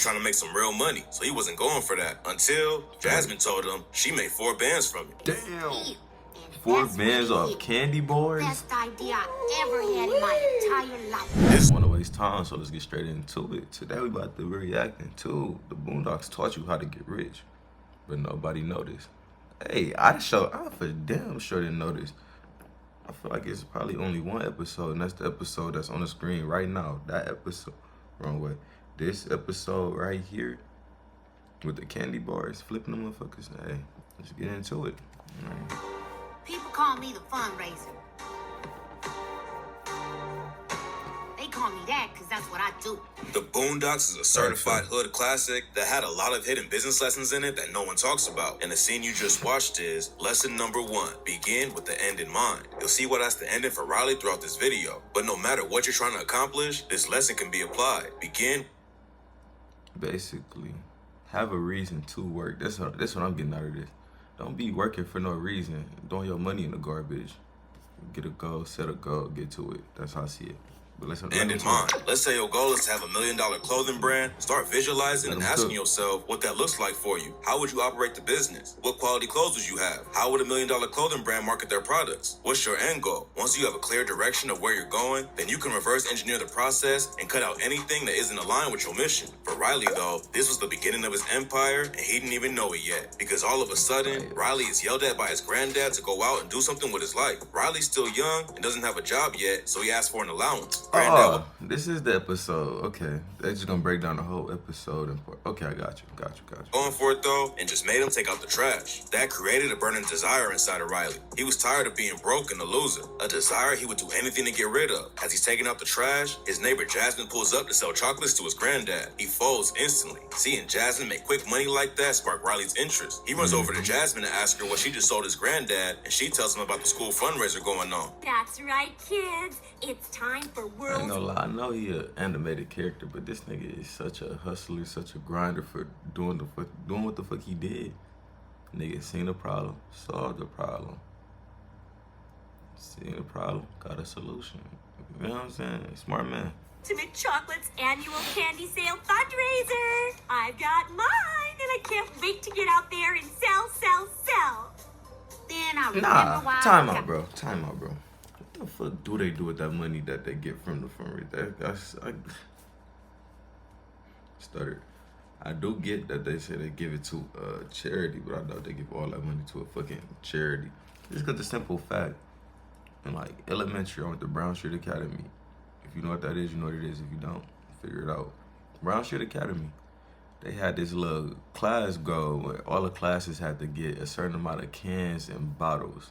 trying to make some real money, so he wasn't going for that until Jasmine told him she made 4 bands from it. Damn. 4 bands off candy bars? Best idea I ever had in my entire life. This want to waste time, so let's get straight into it. Today we about to be reacting to The Boondocks Taught You How to Get Rich, but nobody noticed. Hey, I for damn sure didn't notice. I feel like it's probably only one episode, and that's the episode that's on the screen right now. That episode, wrong way. This episode right here with the candy bars, flipping the motherfuckers. Hey, let's get into it. People call me the fundraiser. They call me that because that's what I do. The Boondocks is a certified hood classic that had a lot of hidden business lessons in it that no one talks about. And the scene you just watched is lesson number 1. Begin with the end in mind. You'll see what that's the ending for Riley throughout this video. But no matter what you're trying to accomplish, this lesson can be applied. Begin. Basically, have a reason to work. That's what I'm getting out of this. Don't be working for no reason. Throwing your money in the garbage. Get a goal, set a goal, get to it. That's how I see it. But End in mind. Let's say your goal is to have $1 million clothing brand. Start visualizing and asking yourself what that looks like for you. How would you operate the business? What quality clothes would you have? How would $1 million clothing brand market their products? What's your end goal? Once you have a clear direction of where you're going, then you can reverse engineer the process and cut out anything that isn't aligned with your mission. For Riley, though, this was the beginning of his empire, and he didn't even know it yet. Because all of a sudden, Riley is yelled at by his granddad to go out and do something with his life. Riley's still young and doesn't have a job yet, so he asked for an allowance. Oh, this is the episode. Okay, they're just gonna break down the whole episode. Okay, I got you. Going for it though, and just made him take out the trash. That created a burning desire inside of Riley. He was tired of being broke and a loser. A desire he would do anything to get rid of. As he's taking out the trash, his neighbor Jasmine pulls up to sell chocolates to his granddad. He folds instantly. Seeing Jasmine make quick money like that sparked Riley's interest. He runs over to Jasmine to ask her what she just sold his granddad, and she tells him about the school fundraiser going on. That's right, kids. It's time for I ain't gonna lie, I know he an animated character, but this nigga is such a hustler, such a grinder for doing what the fuck he did. Nigga seen the problem, solved the problem. Seen the problem, got a solution. You know what I'm saying? Smart man. Ultimate Chocolate's annual candy sale fundraiser. I've got mine, and I can't wait to get out there and sell. Then I remember why. Time out, bro. What the fuck do they do with that money that they get from the fundraiser? I stuttered. I do get that they say they give it to a charity, but I doubt they give all that money to a fucking charity. Just because the simple fact, in like elementary, I went to Brown Street Academy. If you know what that is, you know what it is. If you don't, figure it out. Brown Street Academy. They had this little class go where all the classes had to get a certain amount of cans and bottles,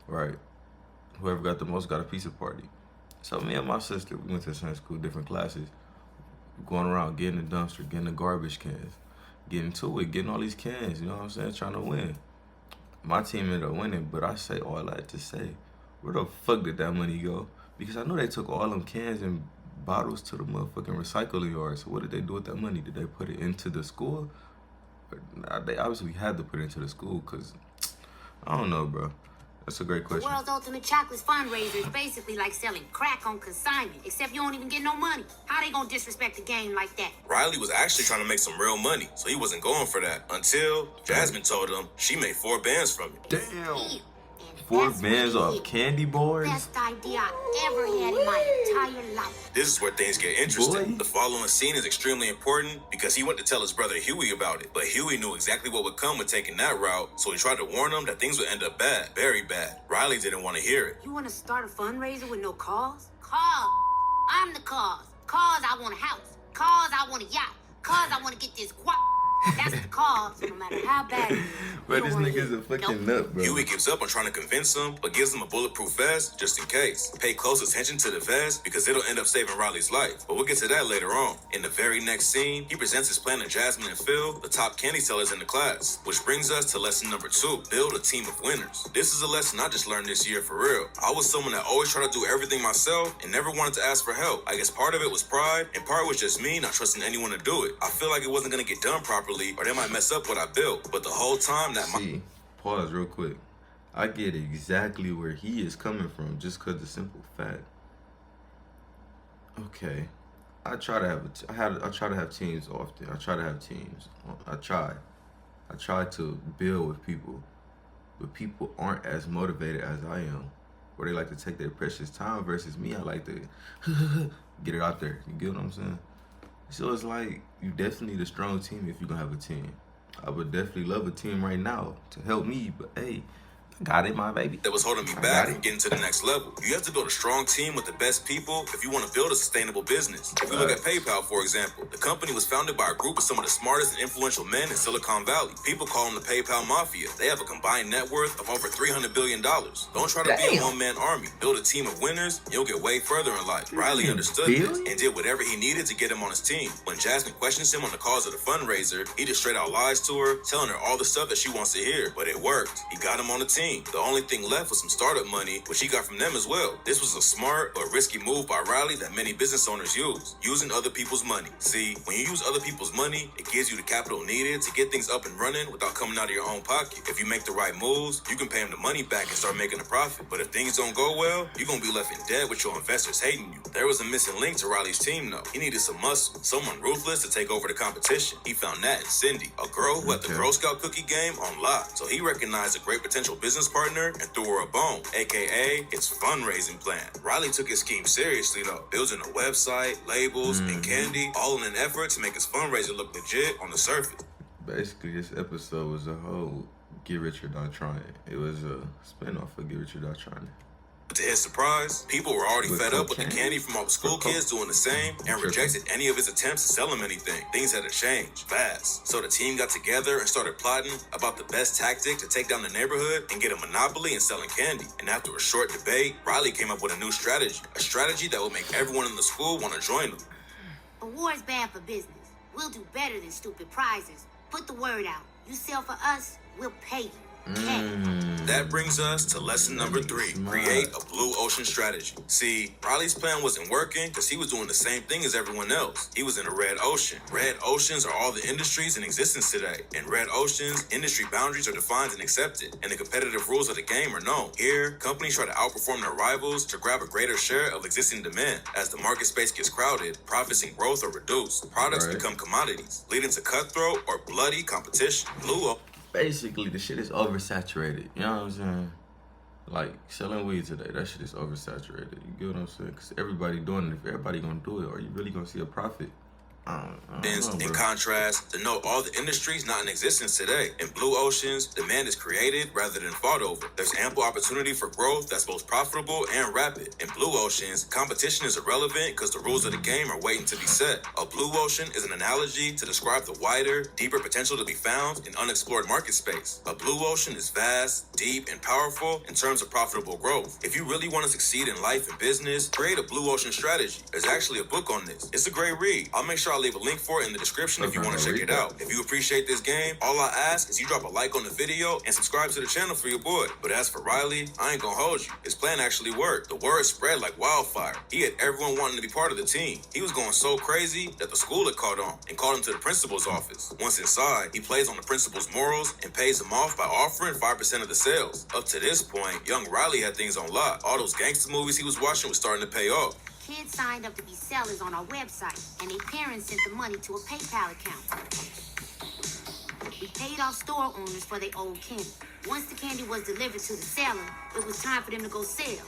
right? Whoever got the most got a pizza party. So me and my sister, we went to the same school, different classes, going around getting the dumpster, getting the garbage cans, getting to it, getting all these cans, you know what I'm saying, trying to win. My team ended up winning, but I say all that to say, where the fuck did that money go? Because I know they took all them cans and bottles to the motherfucking recycling yard. So what did they do with that money? Did they put it into the school? Nah, they obviously had to put it into the school, because I don't know, bro. That's a great question. The world's ultimate chocolates fundraiser is basically like selling crack on consignment, except you don't even get no money. How they gonna disrespect the game like that? Riley was actually trying to make some real money, so he wasn't going for that until Jasmine told him she made 4 bands from it. Damn. 4 bands off candy bars? Best idea I ever had in my entire life. This is where things get interesting. The following scene is extremely important because he went to tell his brother Huey about it. But Huey knew exactly what would come with taking that route, so he tried to warn him that things would end up bad, very bad. Riley didn't want to hear it. You want to start a fundraiser with no cause? Cause. I'm the cause. Cause I want a house. Cause I want a yacht. Cause I want to get this guap. That's the cause, no matter how bad it is. But this nigga's a fucking nut, bro. Huey gives up on trying to convince him, but gives him a bulletproof vest just in case. Pay close attention to the vest because it'll end up saving Riley's life. But we'll get to that later on. In the very next scene, he presents his plan to Jasmine and Phil, the top candy sellers in the class. Which brings us to lesson number 2, build a team of winners. This is a lesson I just learned this year for real. I was someone that always tried to do everything myself and never wanted to ask for help. I guess part of it was pride and part was just me not trusting anyone to do it. I feel like it wasn't gonna get done properly or they might mess up what I built. But the whole time that pause real quick. I get exactly where he is coming from just because the simple fact. Okay, I try to have teams often. I try to have teams. I try to build with people, but people aren't as motivated as I am, where they like to take their precious time versus me. I like to get it out there. You get what I'm saying? So it's like you definitely need a strong team if you're gonna have a team. I would definitely love a team right now to help me, but hey, I got it, my baby. That was holding me back from getting to the next level. You have to build a strong team with the best people if you want to build a sustainable business. If you look at PayPal, for example, the company was founded by a group of some of the smartest and influential men in Silicon Valley. People call them the PayPal Mafia. They have a combined net worth of over $300 billion. Don't try to be a one-man army. Build a team of winners, and you'll get way further in life. Riley understood this and did whatever he needed to get him on his team. When Jasmine questions him on the cause of the fundraiser, he just straight out lies to her, telling her all the stuff that she wants to hear. But it worked. He got him on the team. The only thing left was some startup money, which he got from them as well. This was a smart but risky move by Riley that many business owners use, using other people's money. See, when you use other people's money, it gives you the capital needed to get things up and running without coming out of your own pocket. If you make the right moves, you can pay them the money back and start making a profit. But if things don't go well, you're gonna be left in debt with your investors hating you. There was a missing link to Riley's team though. He needed some muscle, someone ruthless to take over the competition. He found that in Cindy, a girl who had the Girl Scout cookie game on lock. So he recognized a great potential business partner and threw her a bone, aka its fundraising plan. Riley took his scheme seriously though, building a website, labels, and candy, all in an effort to make his fundraiser look legit on the surface. Basically, this episode was a whole Get Rich or Die Trying. It was a spinoff of Get Rich or Die Trying. To his surprise, people were already fed up with the candy from all the school kids doing the same and rejected any of his attempts to sell them anything. Things had to change fast. So the team got together and started plotting about the best tactic to take down the neighborhood and get a monopoly in selling candy. And after a short debate, Riley came up with a new strategy. A strategy that would make everyone in the school want to join them. A war's bad for business. We'll do better than stupid prizes. Put the word out. You sell for us, we'll pay you. That brings us to lesson number 3. Create a blue ocean strategy. See, Riley's plan wasn't working because he was doing the same thing as everyone else. He was in a red ocean. Red oceans are all the industries in existence today. In red oceans, industry boundaries are defined and accepted, and the competitive rules of the game are known. Here, companies try to outperform their rivals to grab a greater share of existing demand. As the market space gets crowded, profits and growth are reduced. Products become commodities, leading to cutthroat or bloody competition. Basically, the shit is oversaturated. You know what I'm saying? Like, selling weed today, that shit is oversaturated. You get what I'm saying? Because everybody doing it. If everybody gonna do it, are you really gonna see a profit? In contrast, to know all the industries not in existence today. In blue oceans, demand is created rather than fought over. There's ample opportunity for growth that's both profitable and rapid. In blue oceans, competition is irrelevant because the rules of the game are waiting to be set. A blue ocean is an analogy to describe the wider, deeper potential to be found in unexplored market space. A blue ocean is vast, deep, and powerful in terms of profitable growth. If you really want to succeed in life and business, create a blue ocean strategy. There's actually a book on this. It's a great read. I'll make sure I'll leave a link for it in the description if you want to check it out. If you appreciate this game, all I ask is you drop a like on the video and subscribe to the channel for your boy. But as for Riley, I ain't gonna hold you. His plan actually worked. The word spread like wildfire. He had everyone wanting to be part of the team. He was going so crazy that the school had caught on and called him to the principal's office. Once inside, he plays on the principal's morals and pays him off by offering 5% of the sales. Up to this point, young Riley had things on lock. All those gangster movies he was watching was starting to pay off. Kids signed up to be sellers on our website, and their parents sent the money to a PayPal account. We paid off store owners for their old candy. Once the candy was delivered to the seller, it was time for them to go sell.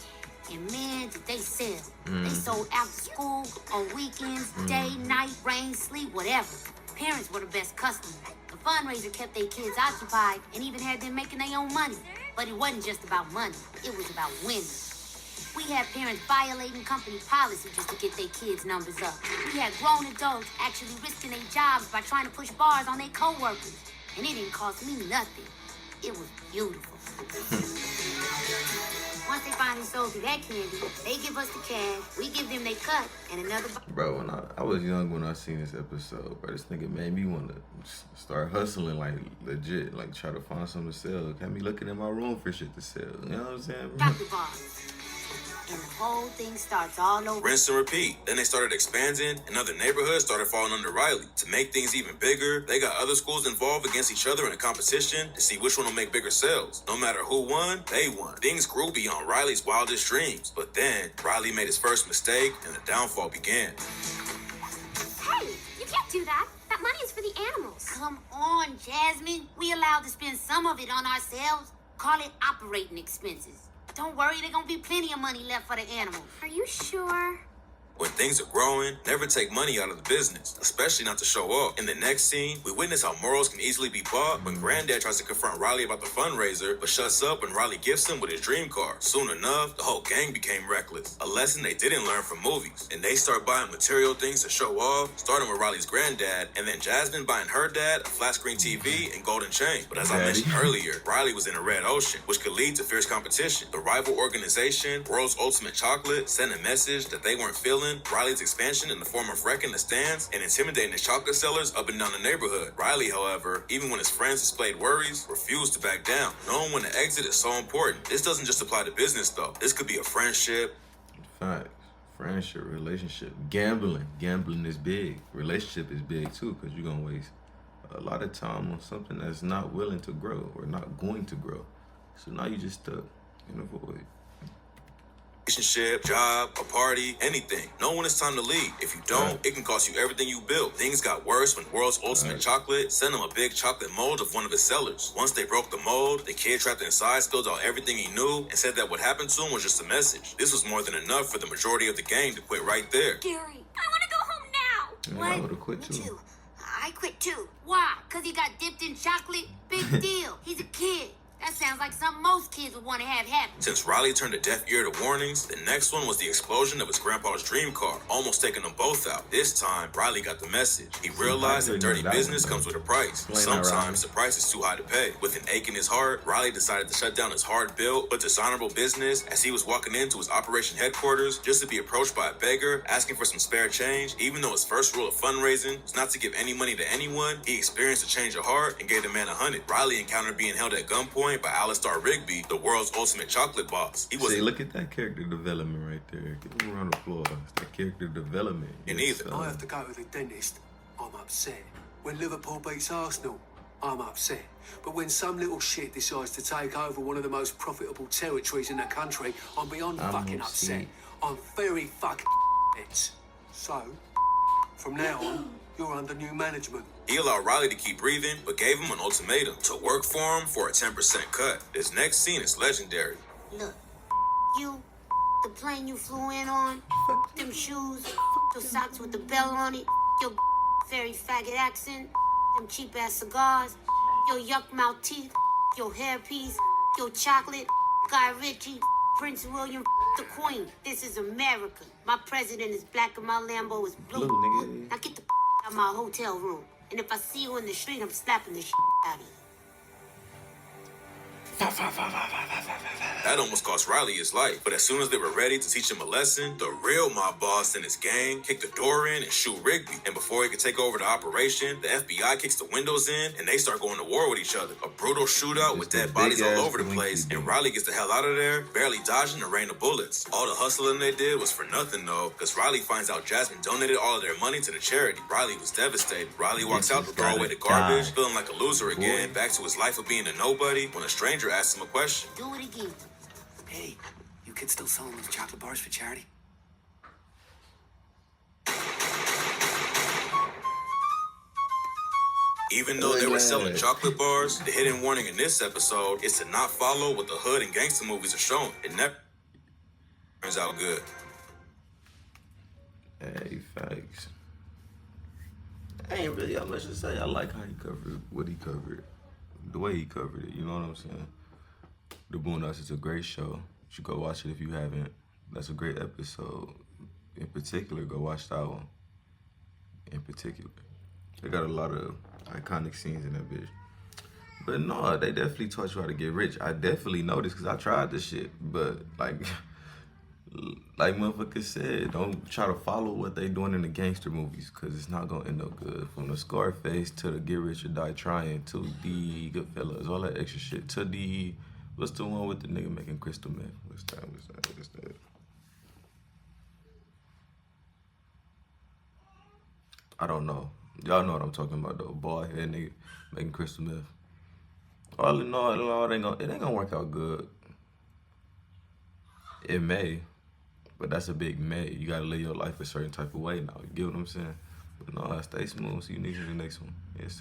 And man, did they sell. They sold after school, on weekends, day, night, rain, sleep, whatever. Parents were the best customers. The fundraiser kept their kids occupied and even had them making their own money. But it wasn't just about money. It was about winning. We had parents violating company policy just to get their kids' numbers up. We had grown adults actually risking their jobs by trying to push bars on their co-workers. And it didn't cost me nothing. It was beautiful. Once they finally sold through that candy, they give us the cash, we give them their cut, and another... Bro, when I was young when I seen this episode, bro, this nigga made me want to start hustling, like, legit, like, try to find something to sell. Had me looking in my room for shit to sell. You know what I'm saying, bro? Chocolate bars. And the whole thing starts all over. Rinse and repeat. Then they started expanding, and other neighborhoods started falling under Riley. To make things even bigger, they got other schools involved against each other in a competition to see which one will make bigger sales. No matter who won, they won. Things grew beyond Riley's wildest dreams. But then, Riley made his first mistake, and the downfall began. do that. That money is for the animals. Come on, Jasmine. We allowed to spend some of it on ourselves. Call it operating expenses. Don't worry, there's gonna be plenty of money left for the animals. Are you sure? When things are growing, never take money out of the business, especially not to show off. In the next scene, we witness how morals can easily be bought when Granddad tries to confront Riley about the fundraiser, but shuts up when Riley gifts him with his dream car. Soon enough, the whole gang became reckless, a lesson they didn't learn from movies. And they start buying material things to show off, starting with Riley's granddad, and then Jasmine buying her dad a flat screen TV and golden chain. But as I mentioned earlier, Riley was in a red ocean, which could lead to fierce competition. The rival organization, World's Ultimate Chocolate, sent a message that they weren't feeling Riley's expansion in the form of wrecking the stands and intimidating his chocolate sellers up and down the neighborhood. Riley, however, even when his friends displayed worries, refused to back down. Knowing when to exit is so important. This doesn't just apply to business though. This could be a friendship. Facts. Friendship, relationship, gambling. Gambling is big. Relationship is big too, because you're going to waste a lot of time on something that's not willing to grow or not going to grow. So now you just stuck in a void. Relationship, job, a party, anything. Know when it's time to leave. If you don't, it can cost you everything you built. Things got worse when World's Ultimate Chocolate sent him a big chocolate mold of one of his sellers. Once they broke the mold, the kid trapped inside spilled out everything he knew and said that what happened to him was just a message. This was more than enough for the majority of the gang to quit right there. Gary, I want to go home now. Yeah, I would have quit too. I quit too. Why? Because he got dipped in chocolate? Big deal. He's a kid. That sounds like something most kids would want to have happen. Since Riley turned a deaf ear to warnings, the next one was the explosion of his grandpa's dream car, almost taking them both out. This time, Riley got the message. He realized that dirty business comes with a price. Sometimes the price is too high to pay. With an ache in his heart, Riley decided to shut down his hard-built but dishonorable business as he was walking into his operation headquarters just to be approached by a beggar asking for some spare change. Even though his first rule of fundraising was not to give any money to anyone, he experienced a change of heart and gave the man $100. Riley encountered being held at gunpoint by Alistair Rigby, the world's ultimate chocolate boss. He was look at that character development right there. Give him a round of applause. That character development. either. I have to go to the dentist. I'm upset. When Liverpool beats Arsenal, I'm upset. But when some little shit decides to take over one of the most profitable territories in the country, I'm beyond fucking upset. I'm very fucking upset. So, from now on, you're under new management. He allowed Riley to keep breathing, but gave him an ultimatum to work for him for a 10% cut. This next scene is legendary. Look, you, the plane you flew in on, them shoes, your socks with the bell on it, your very faggot accent, them cheap-ass cigars, your yuck-mouth teeth, your hairpiece, your chocolate, Guy Ritchie, Prince William, the Queen. This is America. My president is black and my Lambo is blue. nigga. Now get the out of my hotel room. And if I see you in the street, I'm slapping the out of you. That almost cost Riley his life, but as soon as they were ready to teach him a lesson, the real mob boss and his gang kicked the door in and shoot Rigby. And before he could take over the operation, the FBI kicks the windows in and they start going to war with each other. A brutal shootout with dead bodies all over the place, and Riley gets the hell out of there, barely dodging a rain of bullets. All the hustling they did was for nothing though, because Riley finds out Jasmine donated all of their money to the charity. Riley was devastated. Riley walks out to throw away the garbage, feeling like a loser again, back to his life of being a nobody, when a stranger asks him a question. Do it again. Hey, you kids still selling those chocolate bars for charity? Even though they were selling chocolate bars, the hidden warning in this episode is to not follow what the hood and gangster movies are showing. It never turns out good. Hey, facts. Ain't really how much to say. I like how he covered what he covered. The way he covered it, you know what I'm saying? The Boondocks is a great show. You should go watch it if you haven't. That's a great episode. In particular, go watch that one. In particular. They got a lot of iconic scenes in that bitch. But no, they definitely taught you how to get rich. I definitely know this because I tried this shit. But like motherfucker said, don't try to follow what they doing in the gangster movies because it's not gonna end up good. From the Scarface to the Get Rich or Die Trying to the Goodfellas, all that extra shit to the what's the one with the nigga making crystal meth? What's that? I don't know. Y'all know what I'm talking about though. Bald head nigga making crystal meth. All in all, it ain't gonna work out good. It may, but that's a big may. You gotta live your life a certain type of way now. You get what I'm saying? But no, stay smooth. See you niggas in the next one. Yes.